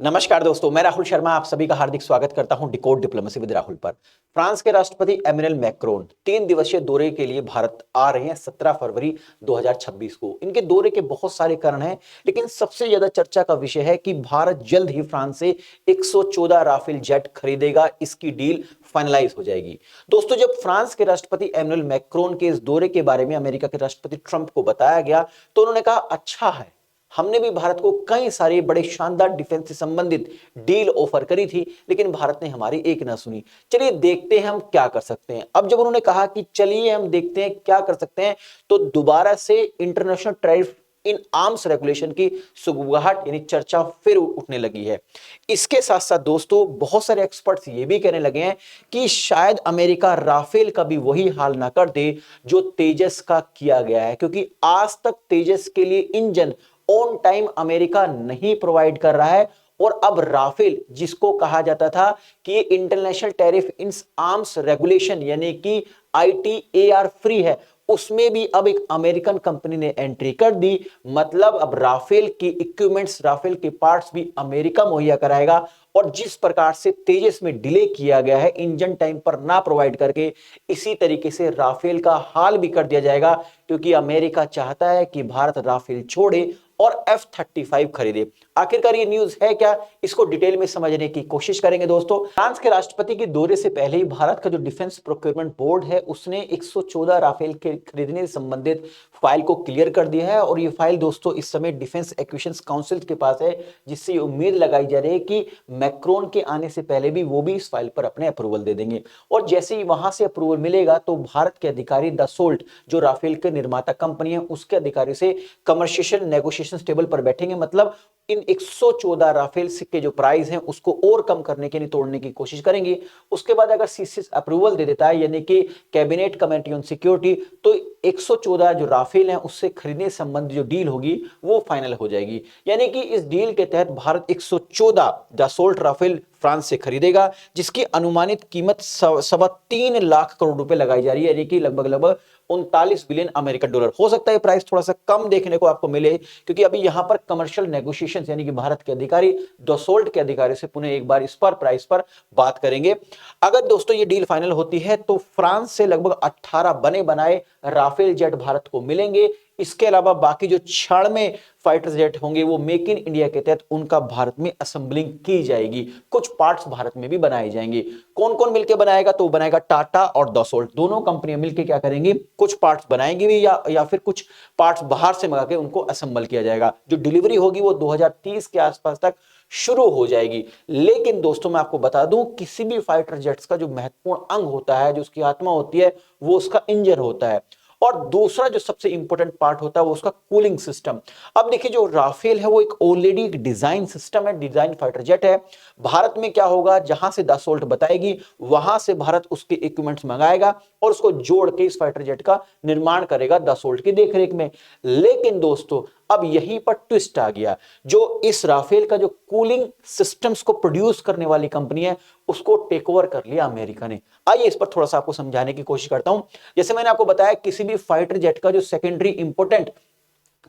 नमस्कार दोस्तों, मैं राहुल शर्मा आप सभी का हार्दिक स्वागत करता हूं डिकोड डिप्लोमेसी विद राहुल पर। फ्रांस के राष्ट्रपति एमेनुएल मैक्रोन 3 दिवसीय दौरे के लिए भारत आ रहे हैं 17 फरवरी 2026 को। इनके दौरे के बहुत सारे कारण हैं, लेकिन सबसे ज्यादा चर्चा का विषय है कि भारत जल्द ही फ्रांस से 114 राफेल जेट खरीदेगा। इसकी डील फाइनलाइज हो जाएगी। दोस्तों, जब फ्रांस के राष्ट्रपति एमेनुएल मैक्रोन के इस दौरे के बारे में अमेरिका के राष्ट्रपति ट्रंप को बताया गया तो उन्होंने कहा, अच्छा है, हमने भी भारत को कई सारे बड़े शानदार डिफेंस से संबंधित डील ऑफर करी थी, लेकिन भारत ने हमारी एक ना सुनी। चलिए देखते हैं हम क्या कर सकते हैं। अब जब उन्होंने कहा कि चलिए हम देखते हैं क्या कर सकते हैं, तो दोबारा से international tariff in arms regulation की सुगबुगाहट यानी चर्चा फिर उठने लगी है। इसके साथ साथ दोस्तों, बहुत सारे एक्सपर्ट्स ये भी कहने लगे हैं कि शायद अमेरिका राफेल का भी वही हाल ना कर दे जो तेजस का किया गया है, क्योंकि आज तक तेजस के लिए इंजन ऑन टाइम अमेरिका नहीं प्रोवाइड कर रहा है। और अब राफेल, जिसको कहा जाता था कि international tariff in arms regulation यानी कि ITAR फ्री है, उसमें भी अब एक अमेरिकन कंपनी ने एंट्री कर दी। मतलब अब राफेल के इक्विपमेंट्स, राफेल के पार्ट्स भी अमेरिका मुहैया कराएगा। और जिस प्रकार से तेजस में डिले किया गया है इंजन टाइम पर ना प्रोवाइड करके, इसी तरीके से राफेल का हाल भी कर दिया जाएगा, क्योंकि अमेरिका चाहता है कि भारत राफेल छोड़े और F-35 खरीदे। आखिरकार ये न्यूज है क्या, इसको डिटेल में समझने की कोशिश करेंगे। दोस्तों, फ्रांस के राष्ट्रपति के दौरे से पहले ही भारत का जो डिफेंस प्रोक्योरमेंट बोर्ड है उसने 114 राफेल के खरीदने से संबंधित फाइल को क्लियर कर दिया है। और ये फाइल दोस्तों इस समय डिफेंस एक्विजिशंस काउंसिल के पास है, जिससे उम्मीद लगाई जा रही है कि मैक्रोन के आने से पहले भी वो भी इस फाइल पर अपने अप्रूवल दे देंगे। और जैसे ही वहां से अप्रूवल मिलेगा तो भारत के अधिकारी दसोल्ट, जो राफेल के निर्माता कंपनी है, उसके अधिकारी से कमर्शियल नेगोशिएशन टेबल पर बैठेंगे। मतलब इन 114 राफेल के जो प्राइस हैं उसको और कम करने के लिए तोड़ने की कोशिश करेंगे। उसके बाद अगर सीसीएस अप्रूवल दे देता है, यानी कि कैबिनेट कमेटी ऑन सिक्योरिटी, तो 114 जो राफेल हैं उससे खरीदने संबंधी जो डील होगी वो फाइनल हो जाएगी। यानी कि इस डील के तहत भारत 114 दसोल्ट राफेल फ्रांस से खरीदेगा, जिसकी अनुमानित कीमत 3.25 लाख करोड़ रुपए लगाई जा रही है, यानी कि लगभग 39 बिलियन अमेरिकन डॉलर। हो सकता है प्राइस थोड़ा सा कम देखने को आपको मिले, क्योंकि अभी यहां पर कमर्शियल नेगोशिएशंस यानी कि भारत के अधिकारी दसोल्ट के अधिकारी से पुनः एक बार इस पर प्राइस पर बात करेंगे। अगर दोस्तों ये डील फाइनल होती है तो फ्रांस से लगभग 18 बने बनाए राफेल जेट भारत को मिलेंगे। इसके अलावा बाकी जो 96 फाइटर जेट होंगे वो मेक इन इंडिया के तहत उनका भारत में असेंबलिंग की जाएगी। कुछ पार्ट्स भारत में भी बनाए जाएंगे। कौन कौन मिलकर बनाएगा, तो बनाएगा टाटा और दसोल्ट, दोनों कंपनियां मिलकर क्या करेंगी, कुछ पार्ट्स बनाएंगी भी या फिर कुछ पार्ट्स बाहर से मंगा के उनको असेंबल किया जाएगा। जो डिलीवरी होगी वो 2030 के आसपास तक शुरू हो जाएगी। लेकिन दोस्तों मैं आपको बता दूं, किसी भी फाइटर जेट्स का जो महत्वपूर्ण अंग होता है, जो उसकी आत्मा होती है, वो उसका इंजन होता है। और दूसरा जो सबसे इंपॉर्टेंट पार्ट होता है वो उसका कूलिंग सिस्टम। अब देखिए, जो राफेल है वो एक ऑलरेडी डिजाइन सिस्टम है, डिजाइन फाइटर जेट है। भारत में क्या होगा, जहां से दसोल्ट बताएगी वहां से भारत उसके इक्विपमेंट्स मंगाएगा और उसको जोड़ के इस फाइटर जेट का निर्माण करेगा दसोल्ट की देखरेख में। लेकिन दोस्तों अब यहीं पर ट्विस्ट आ गया। जो इस राफेल का जो कूलिंग सिस्टम्स को प्रोड्यूस करने वाली कंपनी है उसको टेक ओवर कर लिया अमेरिका ने। आइए इस पर थोड़ा सा आपको समझाने की कोशिश करता हूं। जैसे मैंने आपको बताया, किसी भी फाइटर जेट का जो सेकेंडरी इंपोर्टेंट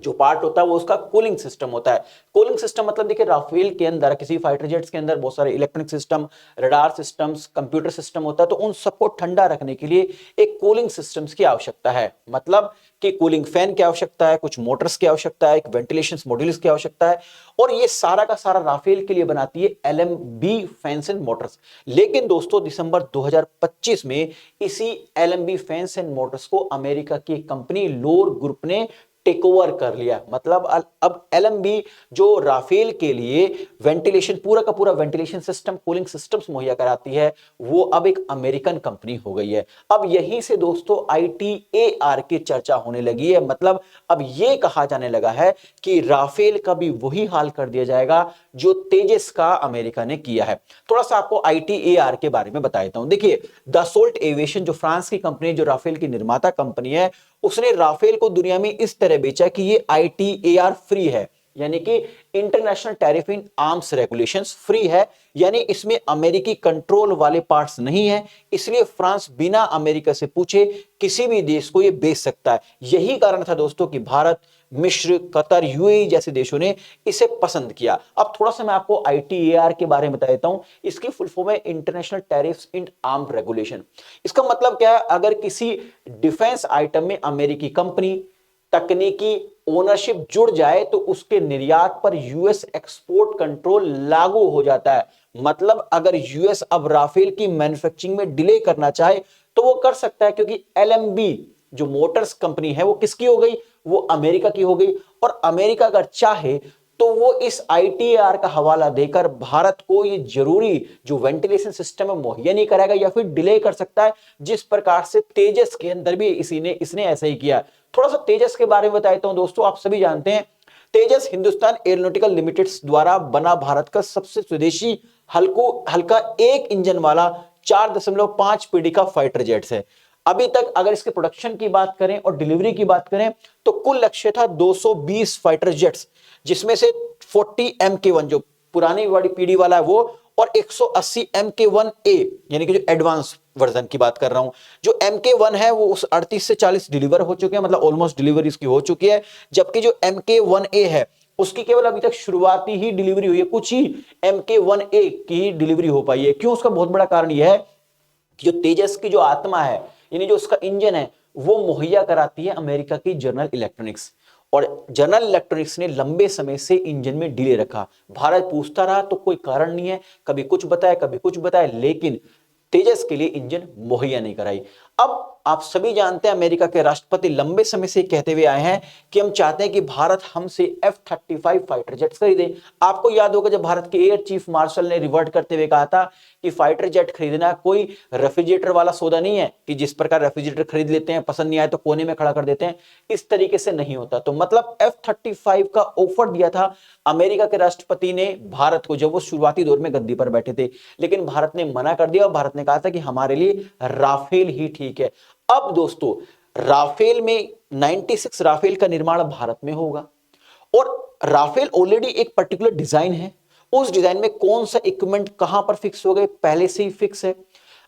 जो पार्ट होता है वो उसका कूलिंग सिस्टम होता है। कूलिंग सिस्टम मतलब देखिए, राफेल के अंदर, किसी फाइटर जेट्स के अंदर बहुत सारे electronic system, radar systems, computer system होता है, तो उन सबको ठंडा रखने के लिए एक कूलिंग सिस्टम्स की आवश्यकता है। मतलब कि कूलिंग फैन की आवश्यकता है, कुछ मोटर्स की आवश्यकता है, एक वेंटिलेशन मॉड्यूल्स की आवश्यकता है। और ये सारा का सारा राफेल के लिए बनाती है LMB फैंस एंड मोटर्स। लेकिन दोस्तों दिसंबर 2025 में इसी LMB फैंस एंड मोटर्स को अमेरिका की कंपनी लोर ग्रुप ने टेक ओवर कर लिया। मतलब अब LMB जो राफेल के लिए वेंटिलेशन, पूरा का पूरा वेंटिलेशन सिस्टम, कूलिंग सिस्टम्स मुहैया कराती है, वो अब एक अमेरिकन कंपनी हो गई है। अब यहीं से दोस्तों ITAR की चर्चा होने लगी है। मतलब अब यह कहा जाने लगा है कि राफेल का भी वही हाल कर दिया जाएगा जो तेजस का अमेरिका ने किया है। थोड़ा सा आपको ITAR के बारे में बता देता हूं। देखिए, दसोल्ट एविएशन जो फ्रांस की कंपनी, जो राफेल की निर्माता कंपनी है, उसने राफेल को दुनिया में इस तरह बेचा कि ये ITAR फ्री है, यानी कि international tariff in arms regulations free है, यानी इसमें अमेरिकी कंट्रोल वाले पार्ट्स नहीं है। इसलिए फ्रांस बिना अमेरिका से पूछे किसी भी देश को ये बेच सकता है। यही कारण था दोस्तों कि भारत मिस्र, कतर, यूएई जैसे देशों ने इसे पसंद किया। अब थोड़ा सा मैं आपको आईटीएआर के बारे में बता देता हूं। इसकी फुल फॉर्म है international tariffs and arms regulation. इसका मतलब क्या है, अगर किसी डिफेंस आइटम में अमेरिकी कंपनी तकनीकी ओनरशिप जुड़ जाए तो उसके निर्यात पर यूएस एक्सपोर्ट कंट्रोल लागू हो जाता है। मतलब अगर यूएस अब राफेल की मैन्युफैक्चरिंग में डिले करना चाहे तो वो कर सकता है, क्योंकि एलएमबी जो मोटर्स कंपनी है वो किसकी हो गई, वो अमेरिका की हो गई। और अमेरिका अगर चाहे तो वो इस आईटीआर का हवाला देकर भारत को ये जरूरी जो वेंटिलेशन सिस्टम है मुहैया नहीं कराएगा या फिर डिले कर सकता है, जिस प्रकार से तेजस के अंदर भी इसने ऐसा ही किया। थोड़ा सा तेजस के बारे में बता देता हूं दोस्तों। आप सभी जानते हैं तेजस हिंदुस्तान एरोनॉटिकल लिमिटेड द्वारा बना भारत का सबसे स्वदेशी हल्का एक इंजन वाला 4.5 पीढ़ी का फाइटर जेट्स है। अभी तक अगर इसके प्रोडक्शन की बात करें और डिलीवरी की बात करें तो कुल लक्ष्य था 220 फाइटर जेट्स, जिसमें से 40 MK1 जो पुरानी वाली पीढ़ी वाला है वो, और 180 MK1A यानी कि जो एडवांस वर्जन की बात कर रहा हूं। जो MK1 है वो उस 38 से 40 डिलीवर हो चुके हैं, मतलब ऑलमोस्ट डिलीवरी इसकी हो चुकी है। जबकि जो MK1A है उसकी केवल अभी तक शुरुआती ही डिलीवरी हुई है, कुछ ही MK1A की ही डिलीवरी हो पाई है। क्यों? उसका बहुत बड़ा कारण यह है कि जो तेजस की जो आत्मा है यानी जो उसका इंजन है वो मुहैया कराती है अमेरिका की जनरल इलेक्ट्रॉनिक्स। और जनरल इलेक्ट्रॉनिक्स ने लंबे समय से इंजन में डिले रखा। भारत पूछता रहा तो कोई कारण नहीं है, कभी कुछ बताए कभी कुछ बताए, लेकिन तेजस के लिए इंजन मुहैया नहीं कराई। अब आप सभी जानते हैं अमेरिका के राष्ट्रपति लंबे समय से कहते हुए आए हैं कि हम चाहते हैं कि भारत हमसे F-35 फाइटर जेट्स खरीदे। आपको याद होगा जब भारत के एयर चीफ मार्शल ने रिवर्ट करते हुए कहा था कि फाइटर जेट खरीदना कोई रेफ्रिजरेटर वाला सौदा नहीं है कि जिस प्रकार रेफ्रिजरेटर खरीद लेते हैं, पसंद नहीं आए तो कोने में खड़ा कर देते हैं, इस तरीके से नहीं होता। तो मतलब F-35 का ऑफर दिया था अमेरिका के राष्ट्रपति ने भारत को जब वो शुरुआती दौर में गद्दी पर बैठे थे, लेकिन भारत ने मना कर दिया और भारत ने कहा था कि हमारे लिए राफेल ही ठीक है। अब दोस्तों राफेल में 96 राफेल का निर्माण भारत में होगा और राफेल ऑलरेडी एक पर्टिकुलर डिजाइन है। उस डिजाइन में कौन सा इक्विपमेंट कहां पर फिक्स हो गए पहले से ही फिक्स है।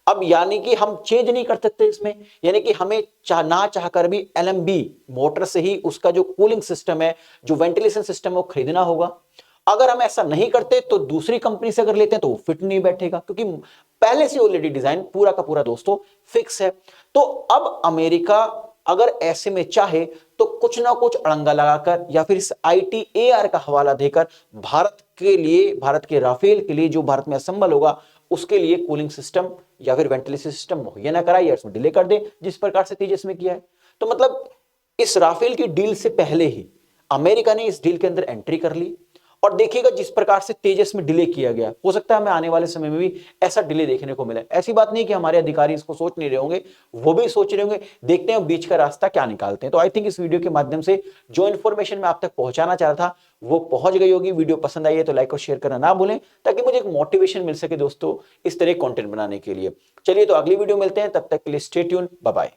अब यानी कि हम चेंज नहीं कर सकते इसमें, यानी कि हमें ना चाहकर भी एलएमबी मोटर से ही उसका जो कूलिंग सिस्टम है, जो वेंटिलेशन सिस्टम है वो खरीदना होगा। अगर हम ऐसा नहीं करते तो दूसरी कंपनी से अगर लेते हैं तो वो फिट नहीं बैठेगा, क्योंकि पहले से ऑलरेडी डिजाइन पूरा का पूरा दोस्तों फिक्स है। तो अब अमेरिका अगर ऐसे में चाहे तो कुछ ना कुछ अड़ंगा लगाकर या फिर इस आईटीएआर का हवाला देकर भारत के लिए, भारत के राफेल के लिए जो भारत में असेंबल होगा उसके लिए कूलिंग सिस्टम या फिर वेंटिलेशन सिस्टम मुहैया ना कराए या उसमें डिले कर दे, जिस प्रकार से तेजस में किया है। तो मतलब इस राफेल की डील से पहले ही अमेरिका ने इस डील के अंदर एंट्री कर ली। और देखिएगा जिस प्रकार से तेजस में डिले किया गया, हो सकता है हमें आने वाले समय में भी ऐसा डिले देखने को मिले। ऐसी बात नहीं कि हमारे अधिकारी इसको सोच नहीं रहे होंगे, वो भी सोच रहे होंगे। देखते हैं बीच का रास्ता क्या निकालते हैं। तो आई थिंक इस वीडियो के माध्यम से जो इन्फॉर्मेशन मैं आप तक पहुंचाना चाह रहा था वो पहुंच गई होगी। वीडियो पसंद आई है तो लाइक और शेयर करना ना भूलें, ताकि मुझे एक मोटिवेशन मिल सके दोस्तों इस तरह कंटेंट बनाने के लिए। चलिए तो अगली वीडियो मिलते हैं, तब तक के लिए स्टे ट्यून, बाय बाय।